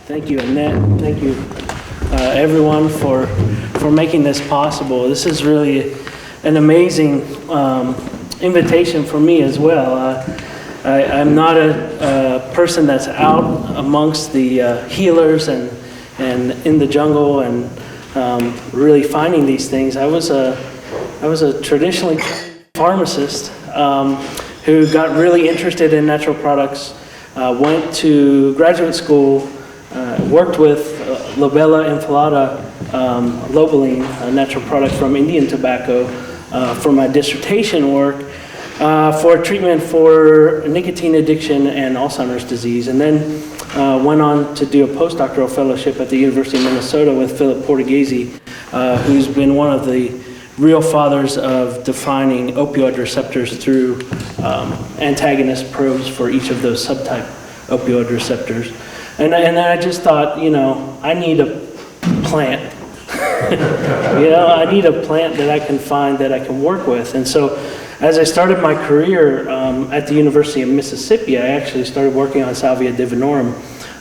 Thank you, Annette. Thank you, everyone, for making this possible. This is really an amazing invitation for me as well. I'm not a person that's out amongst the healers and in the jungle and really finding these things. I was a traditionally trained pharmacist who got really interested in natural products. Went to graduate school, worked with Lobella inflata lobeline, a natural product from Indian tobacco, for my dissertation work for treatment for nicotine addiction and Alzheimer's disease. And then went on to do a postdoctoral fellowship at the University of Minnesota with Philip Portuguese, who's been one of the real fathers of defining opioid receptors through antagonist probes for each of those subtype opioid receptors. And I just thought, I need a plant. I need a plant that I can find that I can work with. And so as I started my career at the University of Mississippi, I actually started working on Salvia divinorum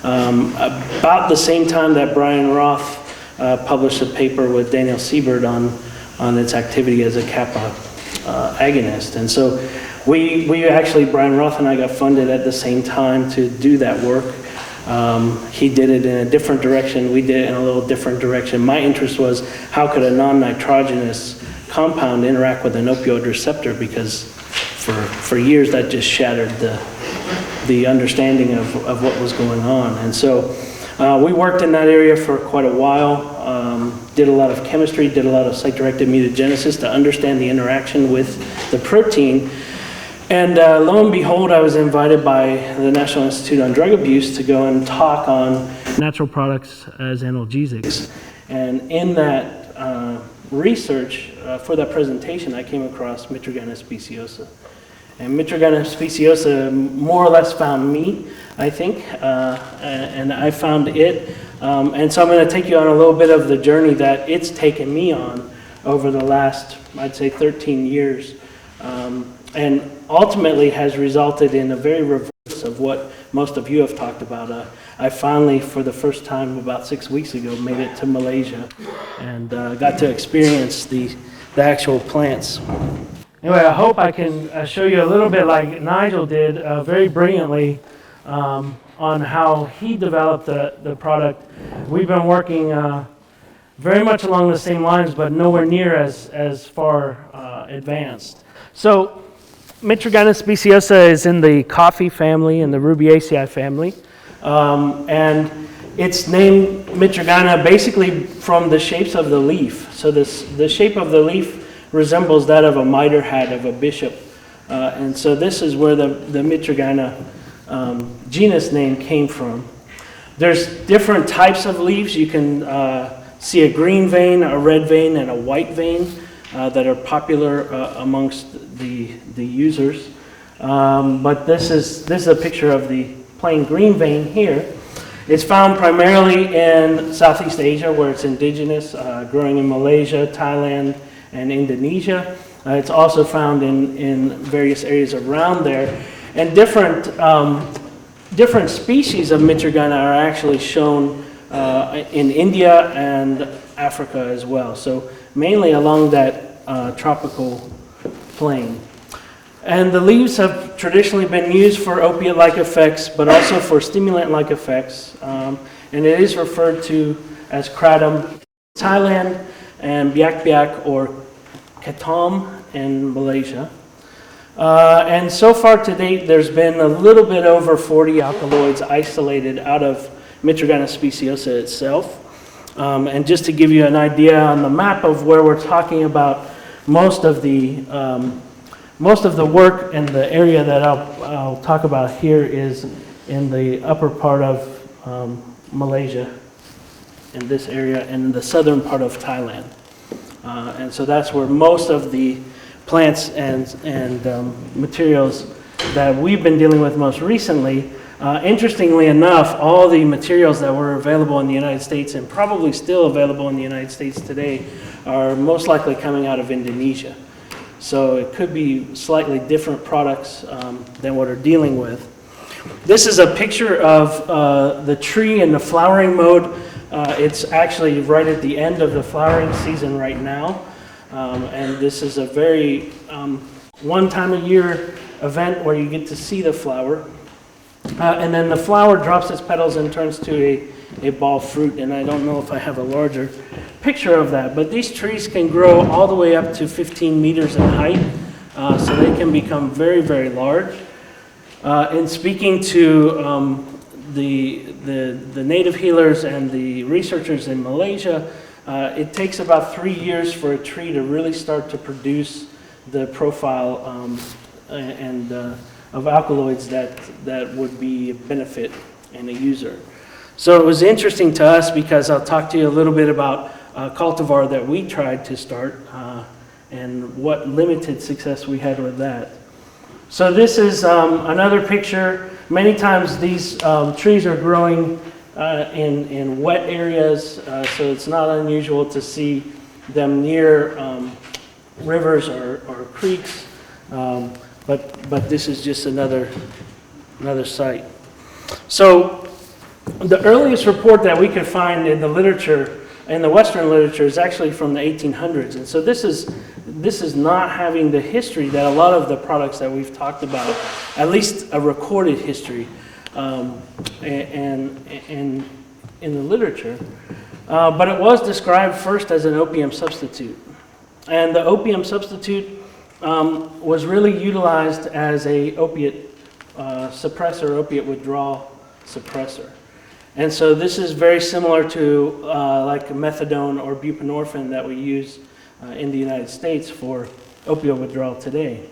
about the same time that Brian Roth published a paper with Daniel Siebert on its activity as a kappa agonist. And so we actually, Brian Roth and I got funded at the same time to do that work. He did it in a different direction. We did it in a little different direction. My interest was how could a non-nitrogenous compound interact with an opioid receptor, because for years that just shattered the understanding of what was going on. And so we worked in that area for quite a while, did a lot of chemistry, did a lot of site-directed mutagenesis to understand the interaction with the protein. And lo and behold, I was invited by the National Institute on Drug Abuse to go and talk on natural products as analgesics. And in that research, for that presentation, I came across Mitragyna speciosa. And Mitragyna speciosa more or less found me, I think, and I found it. And so I'm going to take you on a little bit of the journey that it's taken me on over the last, I'd say, 13 years. And ultimately has resulted in a very reverse of what most of you have talked about. I finally, for the first time about 6 weeks ago, made it to Malaysia and got to experience the actual plants. Anyway, I hope I can show you a little bit like Nigel did very brilliantly on how he developed the product. We've been working very much along the same lines, but nowhere near as far advanced. So Mitragyna speciosa is in the coffee family, in the Rubiaceae family, and it's named Mitragyna basically from the shapes of the leaf. So the shape of the leaf resembles that of a mitre hat of a bishop, and so this is where the Mitragyna genus name came from. There's different types of leaves. You can see a green vein, a red vein, and a white vein that are popular amongst the users. But this is a picture of the plain green vein here. It's found primarily in Southeast Asia, where it's indigenous, growing in Malaysia, Thailand, and Indonesia. It's also found in various areas around there. And different species of Mitragyna are actually shown in India and Africa as well. So mainly along that tropical plain. And the leaves have traditionally been used for opiate-like effects, but also for stimulant-like effects. And it is referred to as Kratom in Thailand and Biak Biak or Kratom in Malaysia. And so far to date, there's been a little bit over 40 alkaloids isolated out of Mitragyna speciosa itself. And just to give you an idea on the map of where we're talking about, most of the work in the area that I'll talk about here is in the upper part of Malaysia, in this area, and the southern part of Thailand. And so that's where most of the plants and materials that we've been dealing with most recently. Interestingly enough, all the materials that were available in the United States and probably still available in the United States today are most likely coming out of Indonesia. So it could be slightly different products than what we're dealing with. This is a picture of the tree in the flowering mode. It's actually right at the end of the flowering season right now. And this is a very one time a year event where you get to see the flower. And then the flower drops its petals and turns to a ball fruit. And I don't know if I have a larger picture of that. But these trees can grow all the way up to 15 meters in height. So they can become very, very large. In speaking to the native healers and the researchers in Malaysia, it takes about 3 years for a tree to really start to produce the profile of alkaloids that would be a benefit in a user. So it was interesting to us because I'll talk to you a little bit about a cultivar that we tried to start and what limited success we had with that. So this is another picture. Many times these trees are growing in wet areas, so it's not unusual to see them near rivers or creeks. But this is just another site. So the earliest report that we could find in the literature, in the Western literature, is actually from the 1800s. And so this is not having the history that a lot of the products that we've talked about, at least a recorded history, and in the literature. But it was described first as an opium substitute. And the opium substitute was really utilized as a opiate suppressor, opiate withdrawal suppressor. And so this is very similar to like methadone or buprenorphine that we use in the United States for opioid withdrawal today.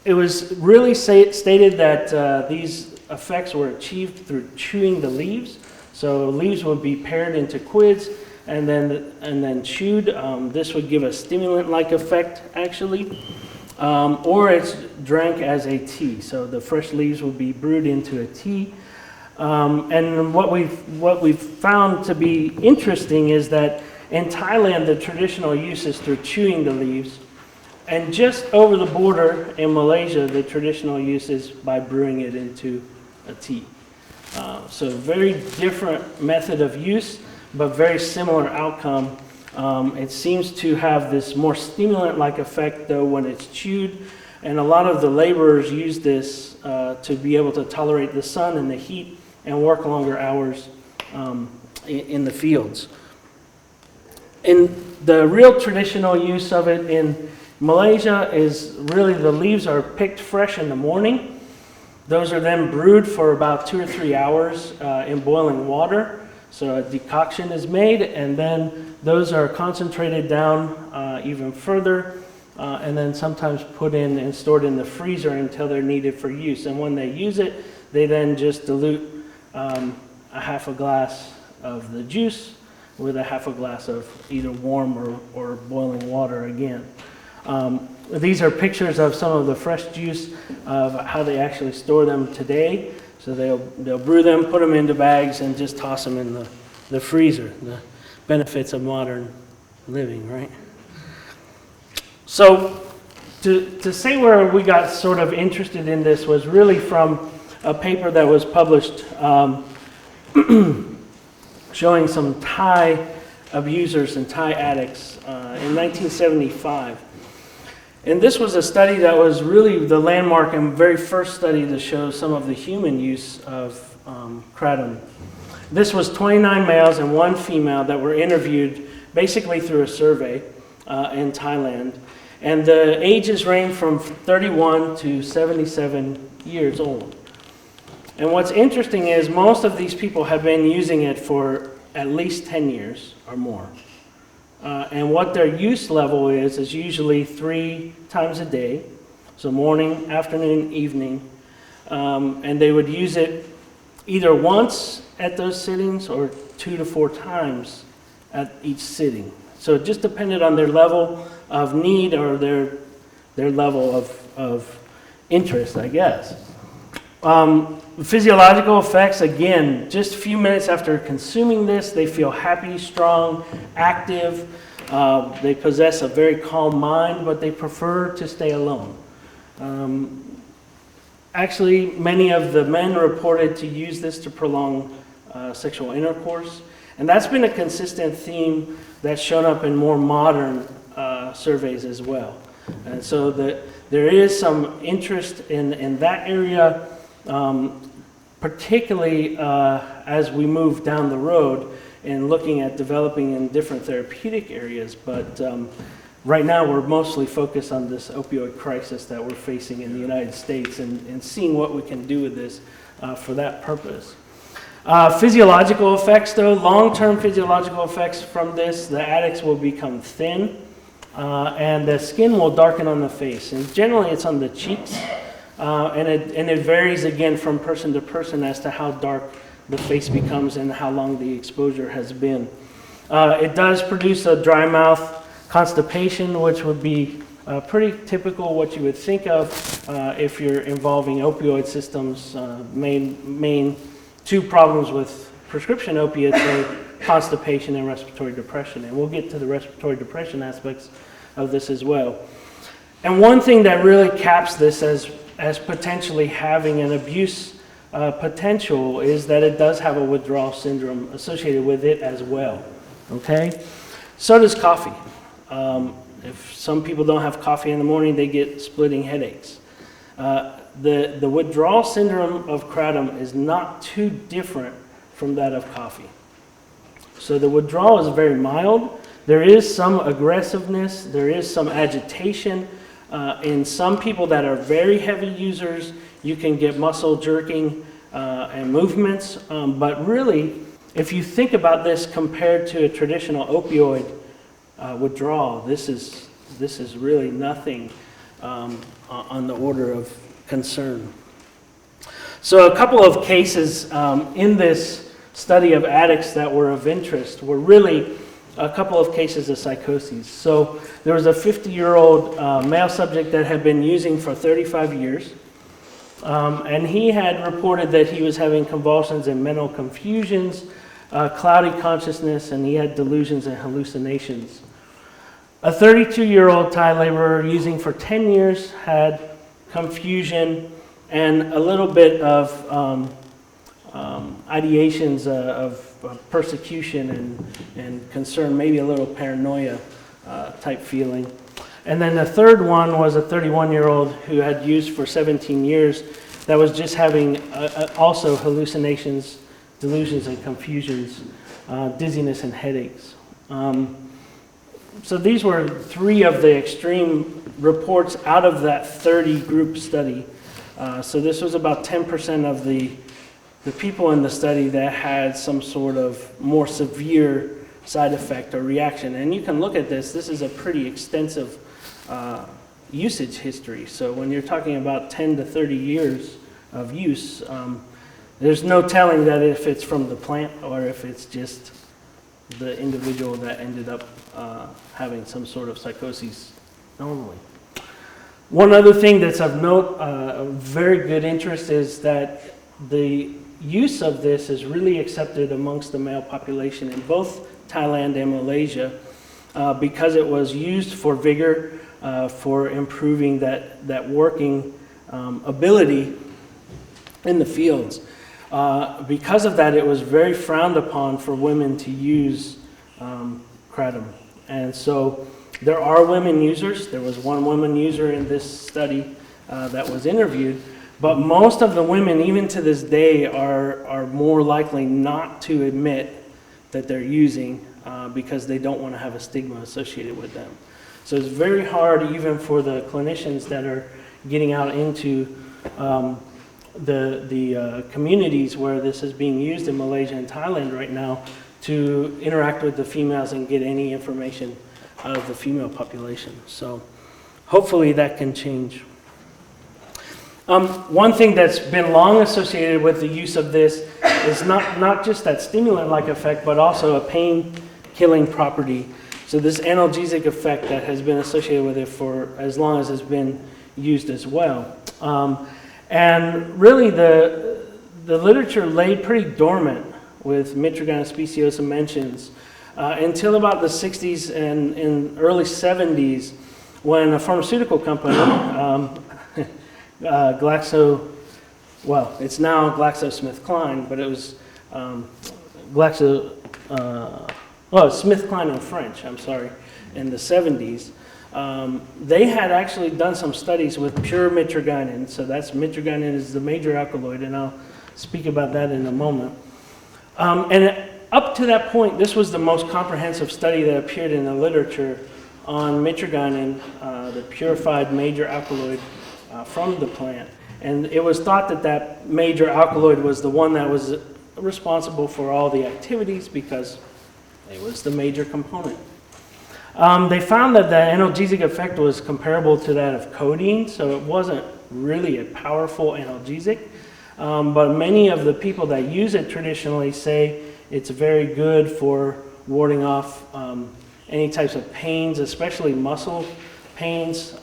It was really stated that these effects were achieved through chewing the leaves. So leaves would be pared into quids and then chewed. This would give a stimulant-like effect, actually. Or it's drank as a tea. So the fresh leaves would be brewed into a tea. And what we've found to be interesting is that in Thailand, the traditional use is through chewing the leaves. And just over the border in Malaysia, the traditional use is by brewing it into a tea. So very different method of use, but very similar outcome. It seems to have this more stimulant-like effect, though, when it's chewed. And a lot of the laborers use this to be able to tolerate the sun and the heat and work longer hours in the fields. In the real traditional use of it in Malaysia is really the leaves are picked fresh in the morning. Those are then brewed for about 2 or 3 hours in boiling water. So a decoction is made, and then those are concentrated down even further, and then sometimes put in and stored in the freezer until they're needed for use. And when they use it, they then just dilute a half a glass of the juice with a half a glass of either warm or boiling water again. These are pictures of some of the fresh juice of how they actually store them today. So they'll brew them, put them into bags, and just toss them in the freezer. The benefits of modern living, right? So to say where we got sort of interested in this was really from a paper that was published showing some Thai abusers and Thai addicts in 1975. And this was a study that was really the landmark and very first study to show some of the human use of Kratom. This was 29 males and 1 female that were interviewed basically through a survey in Thailand. And the ages range from 31 to 77 years old. And what's interesting is most of these people have been using it for at least 10 years or more. And what their use level is usually 3 times a day, so morning, afternoon, evening. And they would use it either once at those sittings or 2 to 4 times at each sitting. So it just depended on their level of need or their level of interest, I guess. Physiological effects, again, just a few minutes after consuming this, they feel happy, strong, active. They possess a very calm mind, but they prefer to stay alone. Actually, many of the men reported to use this to prolong sexual intercourse. And that's been a consistent theme that's shown up in more modern surveys as well. And so there is some interest in that area, particularly as we move down the road in looking at developing in different therapeutic areas. But right now we're mostly focused on this opioid crisis that we're facing in the United States and seeing what we can do with this for that purpose. Physiological effects, though, long-term physiological effects from this, the addicts will become thin and the skin will darken on the face. And generally it's on the cheeks, and it varies again from person to person as to how dark the face becomes and how long the exposure has been. It does produce a dry mouth, constipation, which would be pretty typical what you would think of if you're involving opioid systems. Main two problems with prescription opiates are constipation and respiratory depression, and we'll get to the respiratory depression aspects of this as well. And one thing that really caps this as potentially having an abuse potential is that it does have a withdrawal syndrome associated with it as well. Okay? So does coffee. If some people don't have coffee in the morning, they get splitting headaches. The withdrawal syndrome of kratom is not too different from that of coffee. So the withdrawal is very mild. There is some aggressiveness. There is some agitation. In some people that are very heavy users, you can get muscle jerking and movements. But really, if you think about this compared to a traditional opioid withdrawal, this is really nothing on the order of concern. So a couple of cases in this study of addicts that were of interest were really a couple of cases of psychoses. So there was a 50-year-old male subject that had been using for 35 years, and he had reported that he was having convulsions and mental confusions, cloudy consciousness, and he had delusions and hallucinations. A 32-year-old Thai laborer using for 10 years had confusion and a little bit of ideations of persecution and concern, maybe a little paranoia type feeling. And then the third one was a 31-year-old who had used for 17 years that was just having also hallucinations, delusions and confusions, dizziness and headaches. So these were three of the extreme reports out of that 30 group study. So this was about 10% of the people in the study that had some sort of more severe side effect or reaction. And you can look at this. This is a pretty extensive usage history. So when you're talking about 10 to 30 years of use, there's no telling that if it's from the plant or if it's just the individual that ended up having some sort of psychosis normally. One other thing that's of note, of very good interest, is that the use of this is really accepted amongst the male population in both Thailand and Malaysia because it was used for vigor, for improving that working ability in the fields. Because of that, it was very frowned upon for women to use kratom. And so there are women users. There was one woman user in this study that was interviewed. But most of the women, even to this day, are more likely not to admit that they're using because they don't want to have a stigma associated with them. So it's very hard, even for the clinicians that are getting out into the communities where this is being used in Malaysia and Thailand right now, to interact with the females and get any information out of the female population. So hopefully that can change. One thing that's been long associated with the use of this is not just that stimulant-like effect, but also a pain-killing property. So this analgesic effect that has been associated with it for as long as it's been used as well. And really the literature laid pretty dormant with Mitragyna speciosa mentions until about the 60s and early 70s, when a pharmaceutical company, well, it's now GlaxoSmithKline, but it was SmithKline in French, I'm sorry, in the 70s. They had actually done some studies with pure mitragynine. So mitragynine is the major alkaloid, and I'll speak about that in a moment. And up to that point, this was the most comprehensive study that appeared in the literature on mitragynine, the purified major alkaloid from the plant. And it was thought that that major alkaloid was the one that was responsible for all the activities because it was the major component. They found that the analgesic effect was comparable to that of codeine, so it wasn't really a powerful analgesic. But many of the people that use it traditionally say it's very good for warding off any types of pains, especially muscle pains,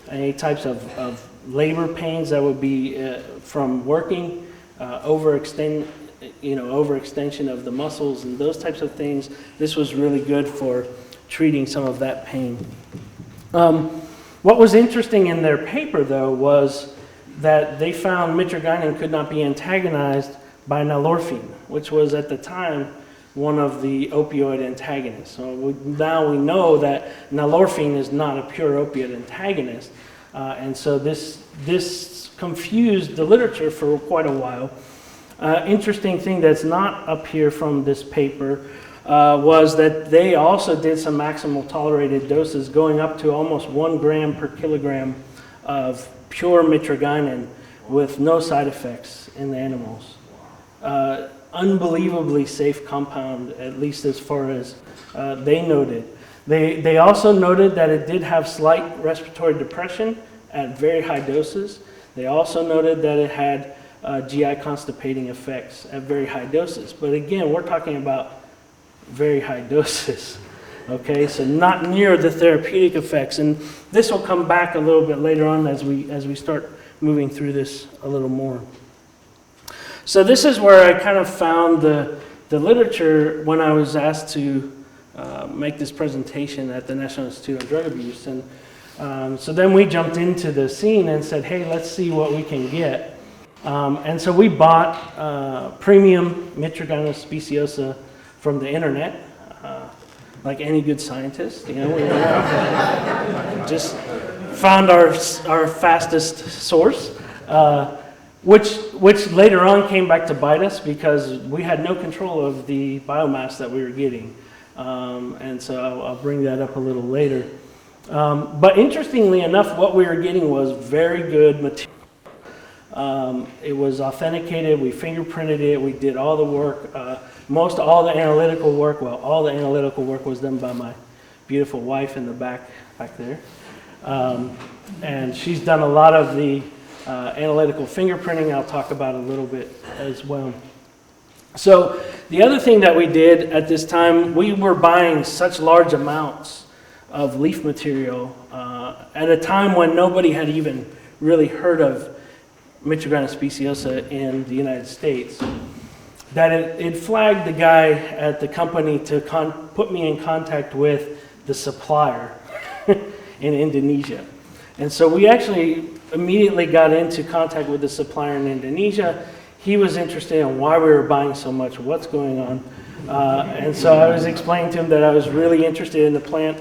any types of labor pains that would be from working, overextension of the muscles and those types of things. This was really good for treating some of that pain. What was interesting in their paper, though, was that they found mitragynine could not be antagonized by nalorphine, which was at the time one of the opioid antagonists. So now we know that nalorphine is not a pure opioid antagonist, and so this confused the literature for quite a while. Interesting thing that's not up here from this paper was that they also did some maximal tolerated doses going up to almost 1 gram per kilogram of pure mitragynine with no side effects in the animals. Unbelievably safe compound, at least as far as they noted. They also noted that it did have slight respiratory depression at very high doses. They also noted that it had GI constipating effects at very high doses. But again, we're talking about very high doses. Okay, so not near the therapeutic effects, and this will come back a little bit later on as we start moving through this a little more. So this is where I kind of found the literature when I was asked to make this presentation at the National Institute on Drug Abuse, and so then we jumped into the scene and said, hey, let's see what we can get. And so we bought premium Mitragyna speciosa from the internet. Like any good scientist, we just found our fastest source, which later on came back to bite us because we had no control of the biomass that we were getting, and so I'll bring that up a little later. But interestingly enough, what we were getting was very good material. It was authenticated. We fingerprinted it. We did all the work. All the analytical work was done by my beautiful wife in the back there. And she's done a lot of the analytical fingerprinting I'll talk about a little bit as well. So the other thing that we did at this time, we were buying such large amounts of leaf material at a time when nobody had even really heard of Mitragyna speciosa in the United States, that it flagged the guy at the company to put me in contact with the supplier in Indonesia. And so we actually immediately got into contact with the supplier in Indonesia. He was interested in why we were buying so much, what's going on. And so I was explaining to him that I was really interested in the plant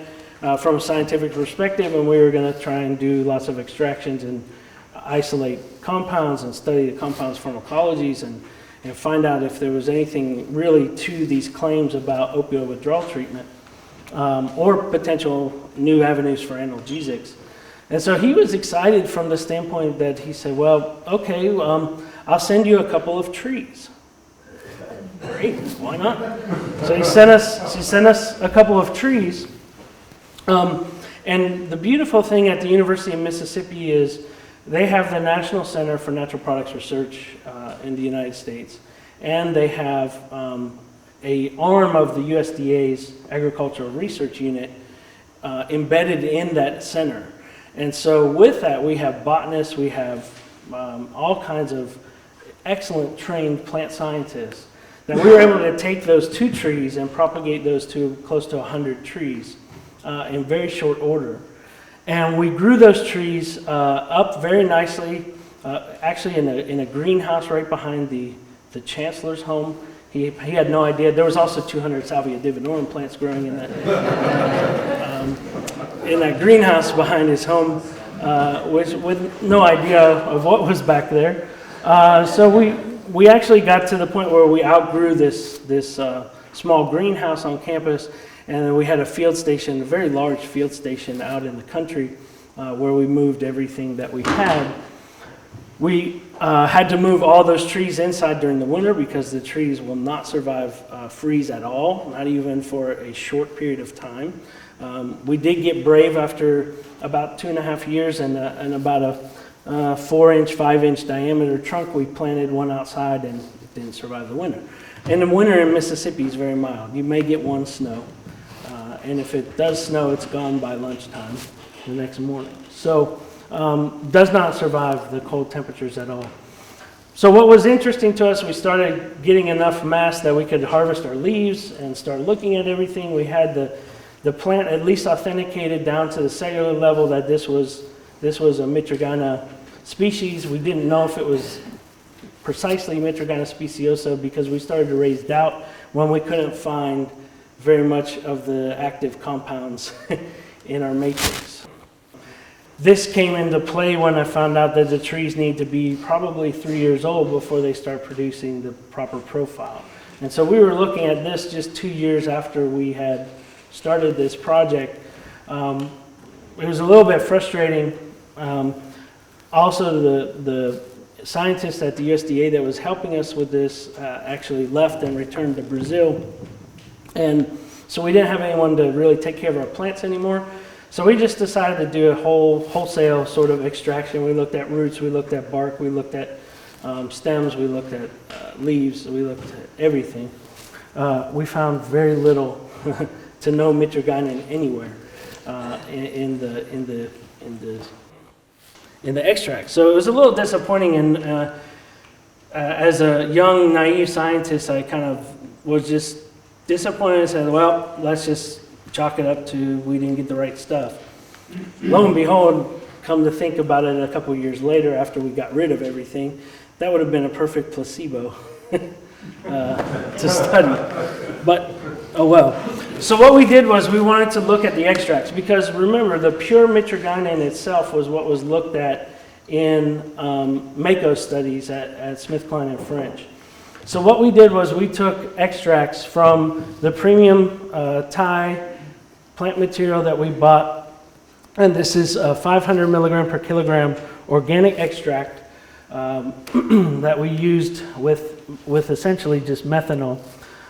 from a scientific perspective, and we were going to try and do lots of extractions and isolate compounds and study the compounds' pharmacologies and find out if there was anything really to these claims about opioid withdrawal treatment or potential new avenues for analgesics. And so he was excited from the standpoint that he said, well, okay, I'll send you a couple of trees. Great, why not? So he sent us a couple of trees. And the beautiful thing at the University of Mississippi is they have the National Center for Natural Products Research in the United States, and they have a arm of the USDA's Agricultural Research Unit embedded in that center. And so with that, we have botanists, we have all kinds of excellent trained plant scientists that we were able to take those 2 trees and propagate those to close to 100 trees in very short order. And we grew those trees up very nicely. actually in a greenhouse right behind the chancellor's home. He had no idea. There was also 200 Salvia divinorum plants growing in that greenhouse behind his home, with no idea of what was back there. So we actually got to the point where we outgrew this small greenhouse on campus, and then we had a field station, a very large field station out in the country, where we moved everything that we had. We had to move all those trees inside during the winter because the trees will not survive freeze at all, not even for a short period of time. We did get brave after about 2.5 years and about a 4-inch, 5-inch diameter trunk. We planted one outside and it didn't survive the winter. And the winter in Mississippi is very mild. You may get one snow. And if it does snow, it's gone by lunchtime the next morning. So does not survive the cold temperatures at all. So what was interesting to us, we started getting enough mass that we could harvest our leaves and start looking at everything. We had the plant at least authenticated down to the cellular level that this was a Mitragyna species. We didn't know if it was precisely Mitragyna speciosa because we started to raise doubt when we couldn't find very much of the active compounds in our matrix. This came into play when I found out that the trees need to be probably 3 years old before they start producing the proper profile. And so we were looking at this just 2 years after we had started this project. It was a little bit frustrating. Also, the scientist at the USDA that was helping us with this actually left and returned to Brazil. And so we didn't have anyone to really take care of our plants anymore. So we just decided to do a wholesale sort of extraction. We looked at roots, we looked at bark, we looked at stems, we looked at leaves, we looked at everything. We found very little to no Mitragynine anywhere in the extract. So it was a little disappointing, and as a young, naive scientist, I kind of was just disappointed and said, well, let's just chalk it up to we didn't get the right stuff. Lo and behold, come to think about it a couple of years later after we got rid of everything, that would have been a perfect placebo to study. But, oh well. So what we did was we wanted to look at the extracts because remember, the pure Mitragynine itself was what was looked at in Mako studies at SmithKline and French. So what we did was we took extracts from the premium Thai plant material that we bought, and this is a 500 milligram per kilogram organic extract that we used with essentially just methanol.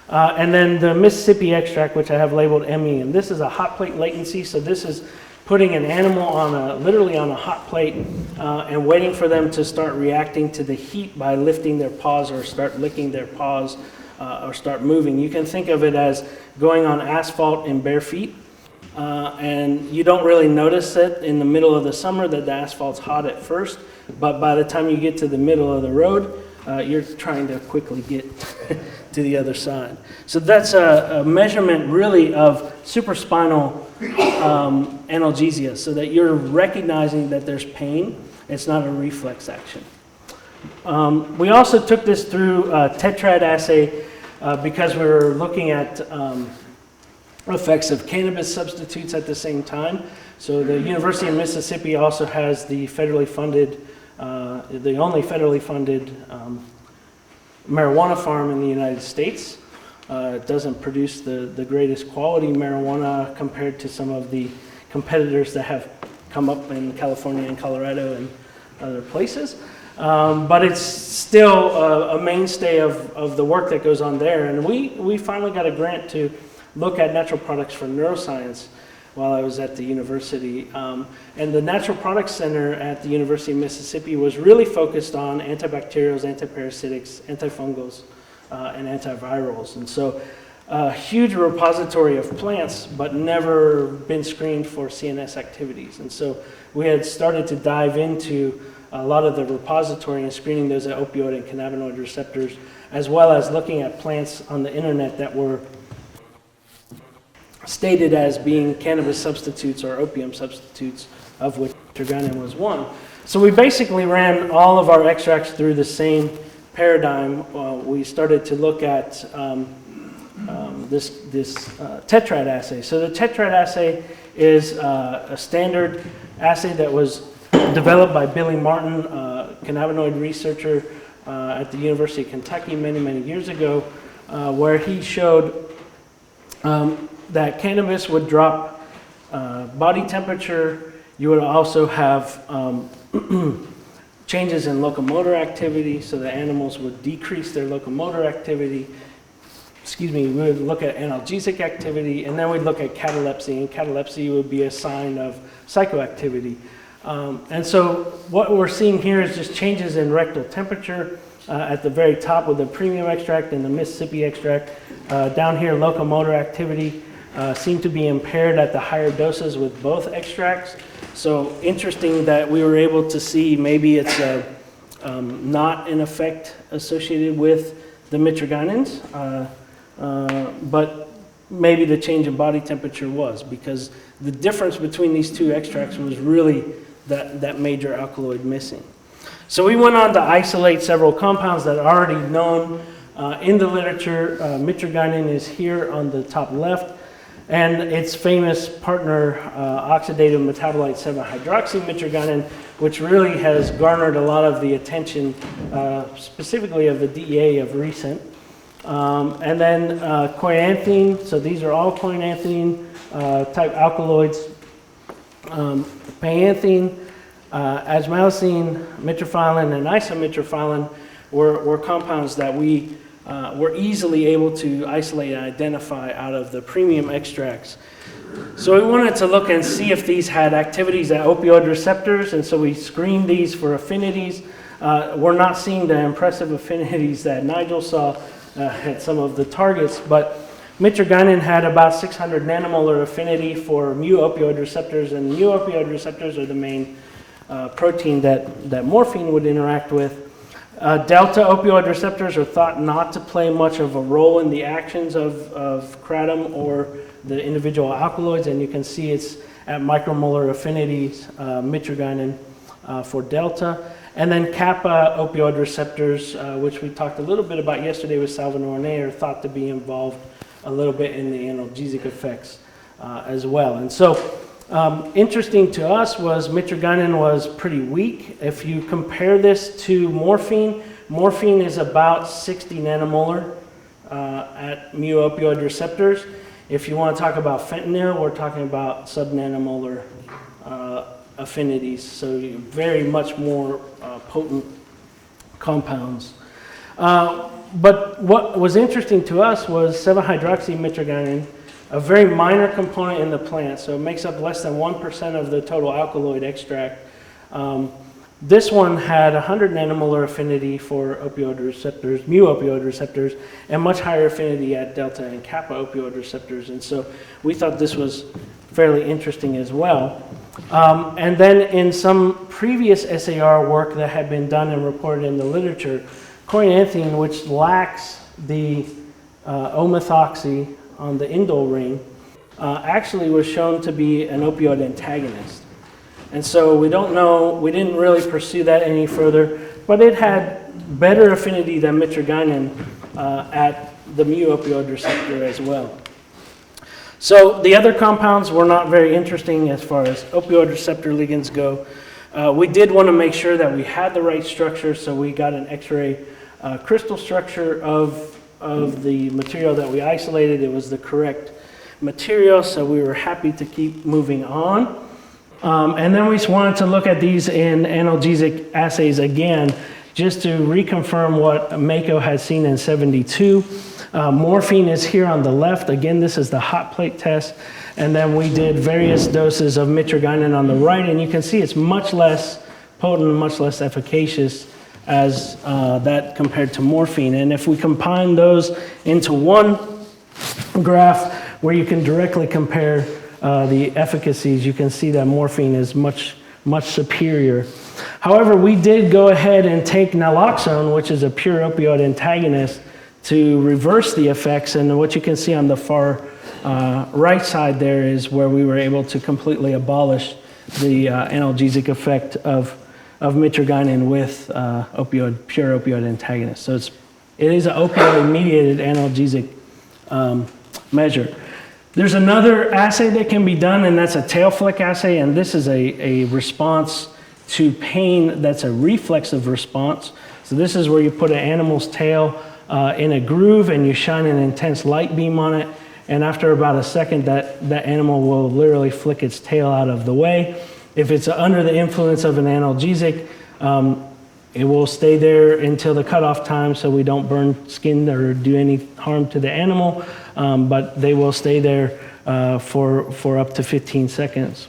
And then the Mississippi extract, which I have labeled ME, and this is a hot plate latency, so this is putting an animal literally on a hot plate and waiting for them to start reacting to the heat by lifting their paws or start licking their paws or start moving. You can think of it as going on asphalt in bare feet, and you don't really notice it in the middle of the summer that the asphalt's hot at first, but by the time you get to the middle of the road, you're trying to quickly get to the other side. So that's a measurement really of supraspinal analgesia, so that you're recognizing that there's pain. It's not a reflex action. We also took this through a tetrad assay because we were looking at effects of cannabis substitutes at the same time. So the University of Mississippi also has the federally funded, the only federally funded marijuana farm in the United States. It doesn't produce the greatest quality marijuana compared to some of the competitors that have come up in California and Colorado and other places. But it's still a mainstay of the work that goes on there. And we finally got a grant to look at natural products for neuroscience while I was at the university. And the Natural Products Center at the University of Mississippi was really focused on antibacterials, antiparasitics, antifungals, and antivirals. And so a huge repository of plants, but never been screened for CNS activities. And so we had started to dive into a lot of the repository and screening those at opioid and cannabinoid receptors, as well as looking at plants on the internet that were stated as being cannabis substitutes or opium substitutes, of which Mitragynine was one. So we basically ran all of our extracts through the same paradigm. We started to look at this tetrad assay. So the tetrad assay is a standard assay that was developed by Billy Martin, cannabinoid researcher at the University of Kentucky many years ago, where he showed that cannabis would drop body temperature. You would also have changes in locomotor activity, so the animals would decrease their locomotor activity. Excuse me, we would look at analgesic activity, and then we'd look at catalepsy, and catalepsy would be a sign of psychoactivity. And so what we're seeing here is just changes in rectal temperature at the very top with the premium extract and the Mississippi extract. Down here, locomotor activity seemed to be impaired at the higher doses with both extracts. So interesting that we were able to see maybe it's not an effect associated with the mitragynines, but maybe the change in body temperature was, because the difference between these two extracts was really that major alkaloid missing. So we went on to isolate several compounds that are already known in the literature. Mitragynine is here on the top left, and its famous partner, oxidative metabolite 7-hydroxymitragynine, which really has garnered a lot of the attention, specifically of the DEA of recent. And then coinanthine, so these are all coinanthine type alkaloids. Pananthine, asmalacine, mitraphyllin, and isomitraphyllin were compounds that we were easily able to isolate and identify out of the premium extracts. So we wanted to look and see if these had activities at opioid receptors, and so we screened these for affinities. We're not seeing the impressive affinities that Nigel saw at some of the targets, but mitragynine had about 600 nanomolar affinity for mu-opioid receptors, and mu-opioid receptors are the main protein that morphine would interact with. Delta opioid receptors are thought not to play much of a role in the actions of kratom or the individual alkaloids, and you can see it's at micromolar affinities, mitragynine for delta. And then kappa opioid receptors, which we talked a little bit about yesterday with Salvador, are thought to be involved a little bit in the analgesic effects as well. And so interesting to us was mitragynine was pretty weak. If you compare this to morphine, morphine is about 60 nanomolar at mu-opioid receptors. If you want to talk about fentanyl, we're talking about subnanomolar affinities, so very much more potent compounds. But what was interesting to us was 7-hydroxymitragynine, a very minor component in the plant, so it makes up less than 1% of the total alkaloid extract. This one had 100 nanomolar affinity for opioid receptors, mu-opioid receptors, and much higher affinity at delta and kappa opioid receptors, and so we thought this was fairly interesting as well. And then in some previous SAR work that had been done and reported in the literature, coinanthine, which lacks the O-methoxy on the indole ring, actually was shown to be an opioid antagonist. And so we don't know, we didn't really pursue that any further, but it had better affinity than mitragynine at the mu-opioid receptor as well. So the other compounds were not very interesting as far as opioid receptor ligands go. We did want to make sure that we had the right structure, so we got an X-ray crystal structure of the material that we isolated. It was the correct material, so we were happy to keep moving on. And then we just wanted to look at these in analgesic assays again, just to reconfirm what Mako had seen in 72. Morphine is here on the left. Again, this is the hot plate test. And then we did various doses of mitragynine on the right, and you can see it's much less potent, much less efficacious as that compared to morphine. And if we combine those into one graph where you can directly compare the efficacies, you can see that morphine is much superior. However, we did go ahead and take naloxone, which is a pure opioid antagonist, to reverse the effects, and what you can see on the far right side there is where we were able to completely abolish the analgesic effect of of Mitragynine with pure opioid antagonist. So it is an opioid-mediated analgesic measure. There's another assay that can be done, and that's a tail flick assay, and this is a response to pain that's a reflexive response. So this is where you put an animal's tail in a groove and you shine an intense light beam on it, and after about a second, that animal will literally flick its tail out of the way. If it's under the influence of an analgesic, it will stay there until the cutoff time so we don't burn skin or do any harm to the animal, but they will stay there for up to 15 seconds.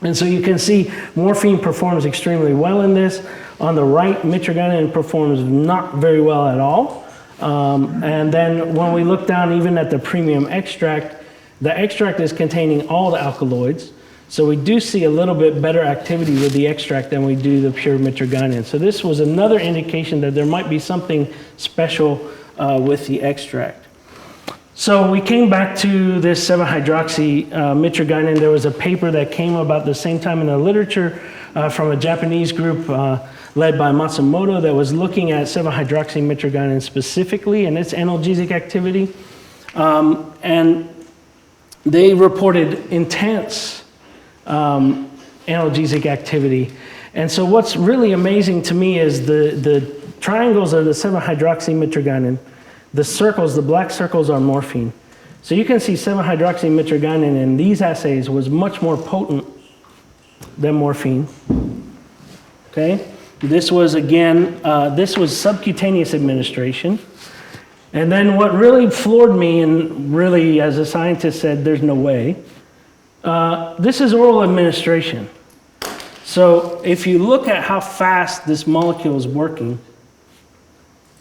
And so you can see morphine performs extremely well in this. On the right, Mitragynine performs not very well at all. And then when we look down even at the premium extract, the extract is containing all the alkaloids. So we do see a little bit better activity with the extract than we do the pure Mitragynine. So this was another indication that there might be something special with the extract. So we came back to this 7-hydroxy Mitragynine. There was a paper that came about the same time in the literature from a Japanese group led by Matsumoto that was looking at 7-hydroxy Mitragynine specifically and its analgesic activity. And they reported intense analgesic activity. And so what's really amazing to me is the triangles are the 7-hydroxy Mitragynine. The circles, the black circles are morphine. So you can see 7-hydroxy Mitragynine in these assays was much more potent than morphine. Okay? This was, again, this was subcutaneous administration. And then what really floored me, and really as a scientist said, there's no way, this is oral administration. So if you look at how fast this molecule is working,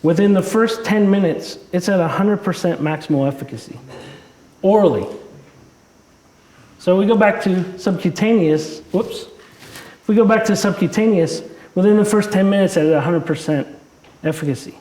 within the first 10 minutes, it's at 100% maximal efficacy, orally. So we go back to subcutaneous, if we go back to subcutaneous, within the first 10 minutes at 100% efficacy.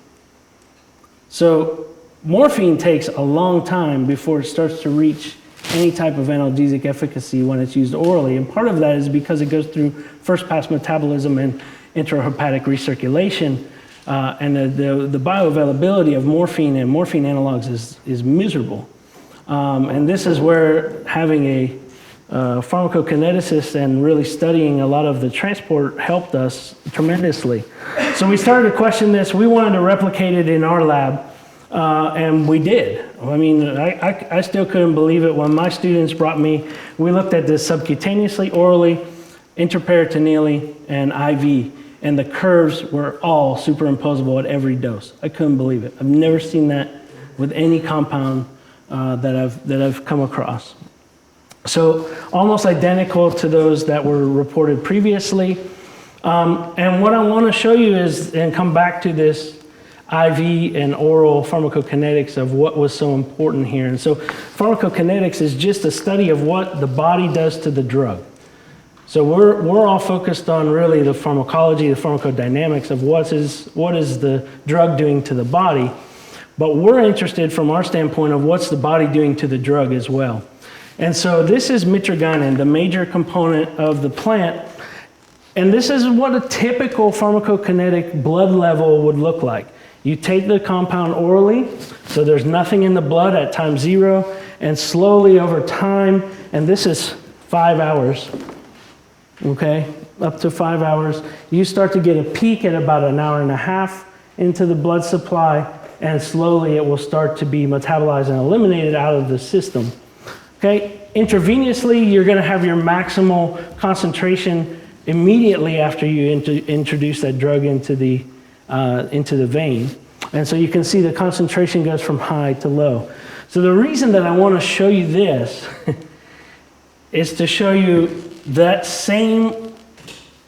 So morphine takes a long time before it starts to reach any type of analgesic efficacy when it's used orally, and part of that is because it goes through first-pass metabolism and intrahepatic recirculation. And the bioavailability of morphine and morphine analogs is miserable. And this is where having a pharmacokineticist and really studying a lot of the transport helped us tremendously. So we started to question this. We wanted to replicate it in our lab, and we did. I mean, I still couldn't believe it when my students brought me. We looked at this subcutaneously, orally, intraperitoneally, and IV. And the curves were all superimposable at every dose. I couldn't believe it. I've never seen that with any compound that I've come across. So almost identical to those that were reported previously. And what I want to show you is, and come back to this IV and oral pharmacokinetics of what was so important here. And so pharmacokinetics is just a study of what the body does to the drug. So we're all focused on really the pharmacology, the pharmacodynamics of what is the drug doing to the body, but we're interested from our standpoint of what's the body doing to the drug as well. And so this is Mitragynine, the major component of the plant, and this is what a typical pharmacokinetic blood level would look like. You take the compound orally, so there's nothing in the blood at time 0, and slowly over time, and this is 5 hours, okay, up to 5 hours, you start to get a peak at about an hour and a half into the blood supply, and slowly it will start to be metabolized and eliminated out of the system. Okay, intravenously, you're going to have your maximal concentration immediately after you introduce that drug into the vein. And so you can see the concentration goes from high to low. So the reason that I want to show you this is to show you that same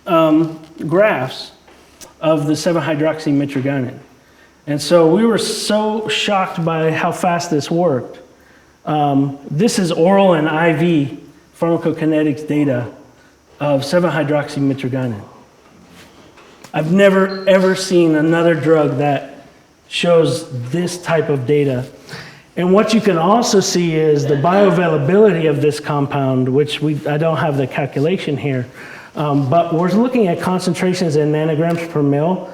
graphs of the 7-hydroxy Mitragynine. And so we were so shocked by how fast this worked. This is oral and IV pharmacokinetics data of 7-hydroxy Mitragynine. I've never ever seen another drug that shows this type of data. And what you can also see is the bioavailability of this compound, which I don't have the calculation here, But we're looking at concentrations in nanograms per mil.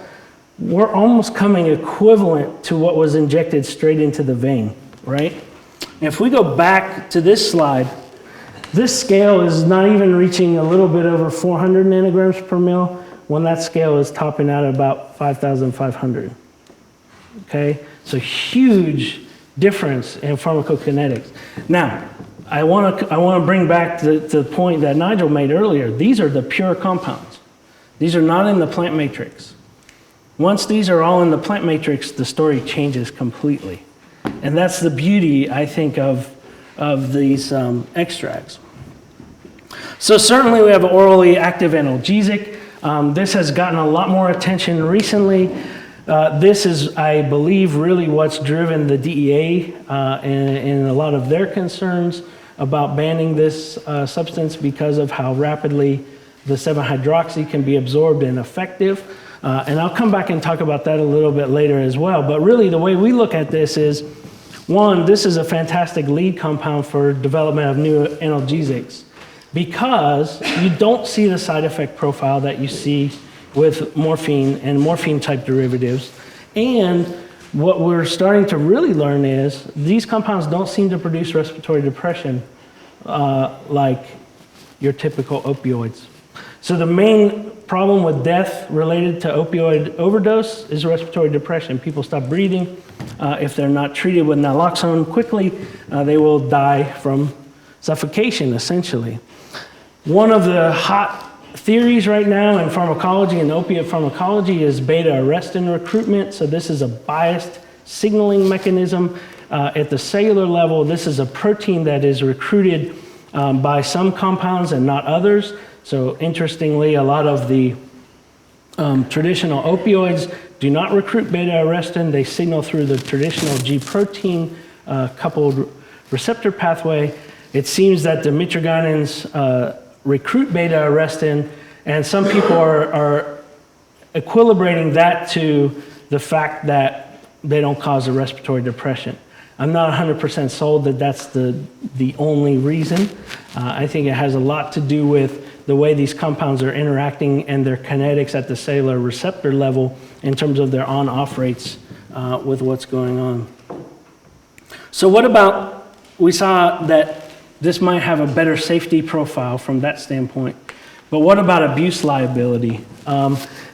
We're almost coming equivalent to what was injected straight into the vein, right? If we go back to this slide, this scale is not even reaching a little bit over 400 nanograms per mil, when that scale is topping out at about 5,500. Okay, so huge difference in pharmacokinetics. Now, I want to bring back the point that Nigel made earlier. These are the pure compounds. These are not in the plant matrix. Once these are all in the plant matrix, the story changes completely. And that's the beauty, I think, of these extracts. So certainly we have orally active analgesic. This has gotten a lot more attention recently. This is, I believe, really what's driven the DEA in a lot of their concerns about banning this substance because of how rapidly the 7-hydroxy can be absorbed and effective. And I'll come back and talk about that a little bit later as well. But really the way we look at this is, one, this is a fantastic lead compound for development of new analgesics because you don't see the side effect profile that you see with morphine and morphine type derivatives. And what we're starting to really learn is these compounds don't seem to produce respiratory depression like your typical opioids. So the main problem with death related to opioid overdose is respiratory depression. People stop breathing. If they're not treated with naloxone quickly, they will die from suffocation, essentially. One of the hot theories right now in pharmacology and opiate pharmacology is beta-arrestin recruitment. So this is a biased signaling mechanism at the cellular level. This is a protein that is recruited by some compounds and not others. So interestingly, a lot of the traditional opioids do not recruit beta-arrestin. They signal through the traditional G protein coupled receptor pathway. It seems that the mitragynines recruit beta-arrestin, and some people are equilibrating that to the fact that they don't cause a respiratory depression. I'm not 100% sold that that's the only reason. I think it has a lot to do with the way these compounds are interacting and their kinetics at the cellular receptor level in terms of their on-off rates with what's going on. So what about, we saw that this might have a better safety profile from that standpoint. But what about abuse liability?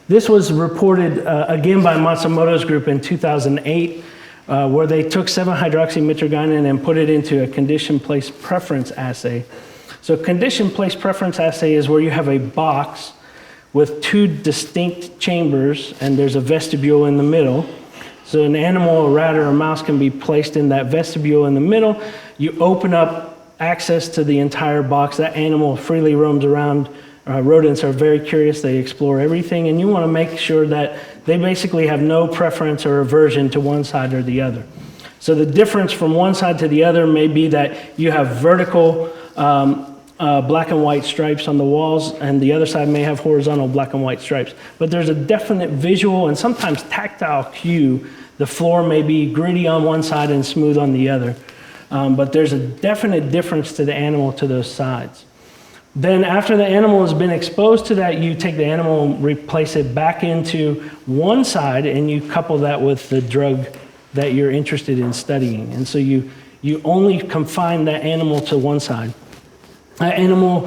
This was reported again by Matsumoto's group in 2008, where they took 7-hydroxymitragynine and put it into a condition-place preference assay. So condition-place preference assay is where you have a box with two distinct chambers, and there's a vestibule in the middle. So an animal, a rat, or a mouse can be placed in that vestibule in the middle. You open up access to the entire box. That animal freely roams around. Rodents are very curious. They explore everything, and you want to make sure that they basically have no preference or aversion to one side or the other. So the difference from one side to the other may be that you have vertical black and white stripes on the walls, and the other side may have horizontal black and white stripes. But there's a definite visual and sometimes tactile cue. The floor may be gritty on one side and smooth on the other. But there's a definite difference to the animal to those sides. Then after the animal has been exposed to that, you take the animal and replace it back into one side, and you couple that with the drug that you're interested in studying. And so you only confine that animal to one side. That animal,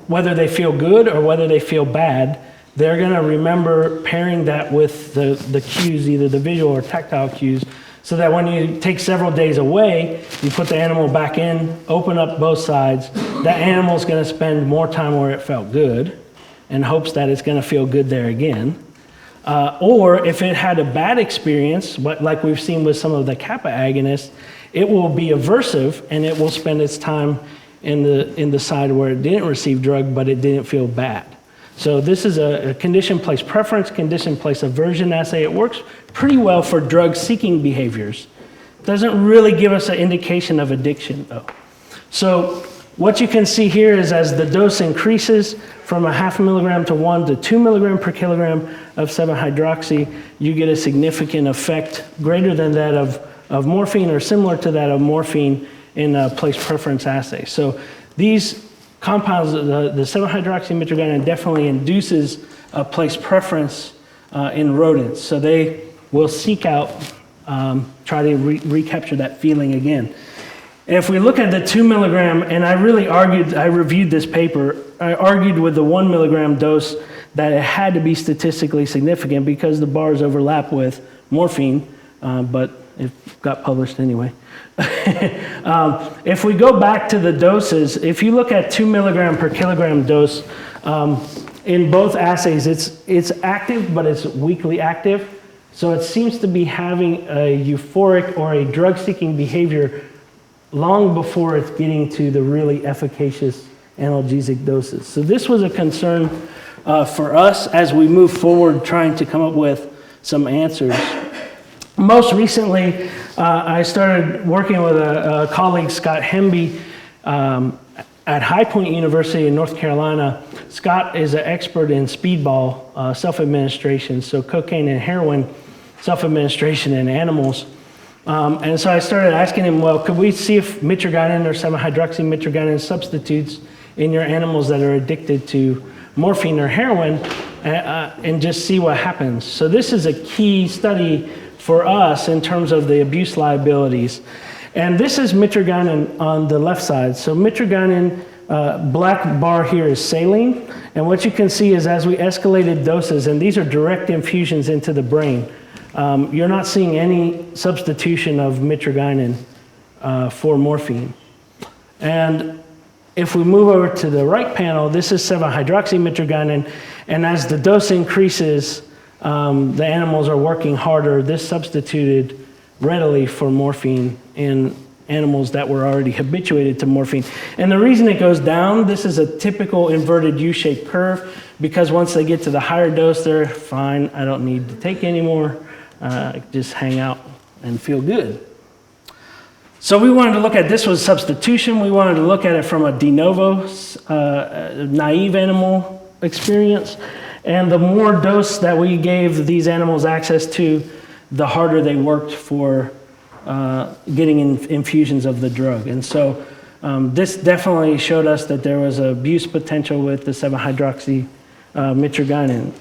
whether they feel good or whether they feel bad, they're going to remember pairing that with the cues, either the visual or tactile cues, so that when you take several days away, you put the animal back in, open up both sides, that animal's going to spend more time where it felt good in hopes that it's going to feel good there again. Or if it had a bad experience, like we've seen with some of the kappa agonists, it will be aversive and it will spend its time in the side where it didn't receive drug, but it didn't feel bad. So this is a condition-place preference, condition-place aversion assay. It works pretty well for drug-seeking behaviors. Doesn't really give us an indication of addiction, though. So what you can see here is as the dose increases from 0.5 milligram to 1 to 2 milligram per kilogram of 7-hydroxy, you get a significant effect greater than that of morphine or similar to that of morphine in a place preference assay. So these compounds, the 7-hydroxymitragynine definitely induces a place preference in rodents. So they will seek out, try to recapture that feeling again. And if we look at the 2 milligram, and I reviewed this paper, I argued with the 1 milligram dose that it had to be statistically significant because the bars overlap with morphine, but it got published anyway. If we go back to the doses, if you look at 2 milligram per kilogram dose, in both assays, it's active, but it's weakly active. So it seems to be having a euphoric or a drug-seeking behavior long before it's getting to the really efficacious analgesic doses. So this was a concern for us as we move forward trying to come up with some answers. Most recently, I started working with a colleague, Scott Hemby, at High Point University in North Carolina. Scott is an expert in speedball self-administration, so cocaine and heroin self-administration in animals. And so I started asking him, well, could we see if mitragynine or 7-hydroxymitragynine substitutes in your animals that are addicted to morphine or heroin and just see what happens. So this is a key study for us in terms of the abuse liabilities. And this is mitragynine on the left side. So mitragynine, black bar here is saline. And what you can see is as we escalated doses, and these are direct infusions into the brain, you're not seeing any substitution of mitragynine for morphine. And if we move over to the right panel, this is 7-hydroxymitragynine, and as the dose increases, the animals are working harder. This substituted readily for morphine in animals that were already habituated to morphine. And the reason it goes down, this is a typical inverted U-shaped curve, because once they get to the higher dose, they're fine, I don't need to take anymore, just hang out and feel good. So we wanted to look at, this was substitution, we wanted to look at it from a de novo, naive animal experience. And the more dose that we gave these animals access to, the harder they worked for getting infusions of the drug. And so this definitely showed us that there was abuse potential with the 7-hydroxymitragynine.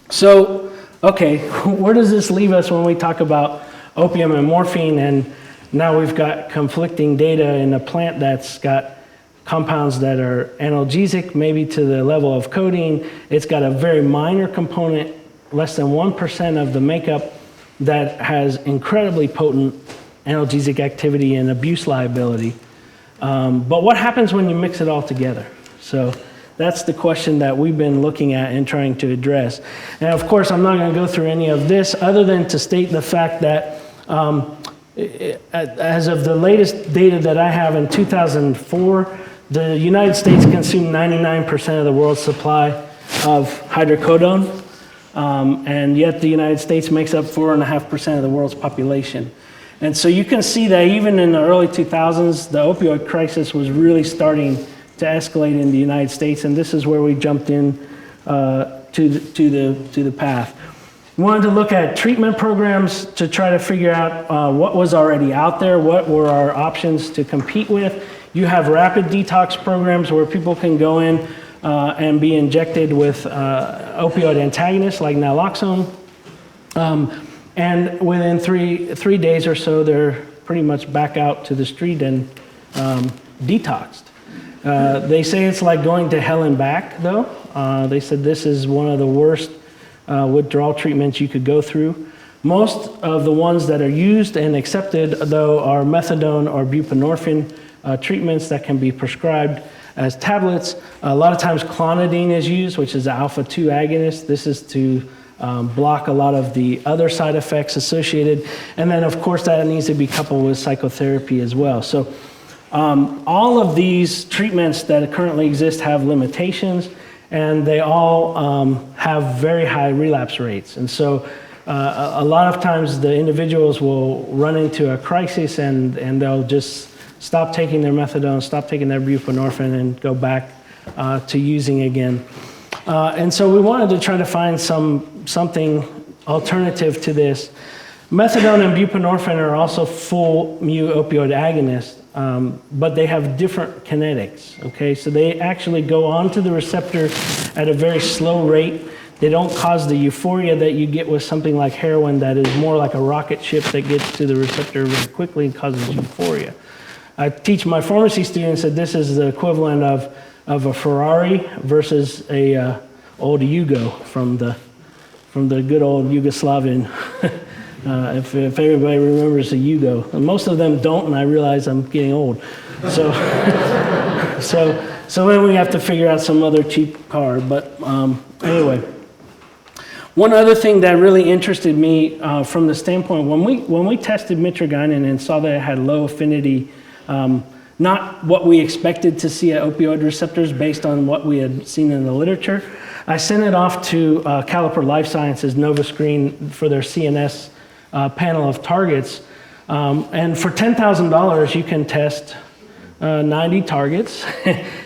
So, okay, where does this leave us when we talk about opium and morphine? And now we've got conflicting data in a plant that's got compounds that are analgesic, maybe to the level of codeine. It's got a very minor component, less than 1% of the makeup, that has incredibly potent analgesic activity and abuse liability. But what happens when you mix it all together? So that's the question that we've been looking at and trying to address. And of course, I'm not going to go through any of this other than to state the fact that as of the latest data that I have in 2004, the United States consumed 99% of the world's supply of hydrocodone, and yet the United States makes up 4.5% of the world's population. And so you can see that even in the early 2000s, the opioid crisis was really starting to escalate in the United States, and this is where we jumped in to the path. We wanted to look at treatment programs to try to figure out what was already out there, what were our options to compete with. You have rapid detox programs where people can go in and be injected with opioid antagonists like naloxone. And within three days or so, they're pretty much back out to the street and detoxed. They say it's like going to hell and back, though. They said this is one of the worst withdrawal treatments you could go through. Most of the ones that are used and accepted, though, are methadone or buprenorphine treatments that can be prescribed as tablets. A lot of times clonidine is used, which is an alpha-2 agonist. This is to block a lot of the other side effects associated. And then, of course, that needs to be coupled with psychotherapy as well. So all of these treatments that currently exist have limitations, and they all have very high relapse rates. And so a lot of times the individuals will run into a crisis and they'll just stop taking their methadone, stop taking their buprenorphine, and go back to using again. And so we wanted to try to find something alternative to this. Methadone and buprenorphine are also full mu opioid agonists, but they have different kinetics, okay? So they actually go onto the receptor at a very slow rate. They don't cause the euphoria that you get with something like heroin that is more like a rocket ship that gets to the receptor very quickly and causes euphoria. I teach my pharmacy students that this is the equivalent of a Ferrari versus a old Yugo from the good old Yugoslavian. If everybody remembers the Yugo, and most of them don't, and I realize I'm getting old. So, so then we have to figure out some other cheap car. But anyway, one other thing that really interested me from the standpoint when we tested Mitragynine and saw that it had low affinity, not what we expected to see at opioid receptors based on what we had seen in the literature, I sent it off to Caliper Life Sciences NovaScreen for their CNS panel of targets. And for $10,000, you can test 90 targets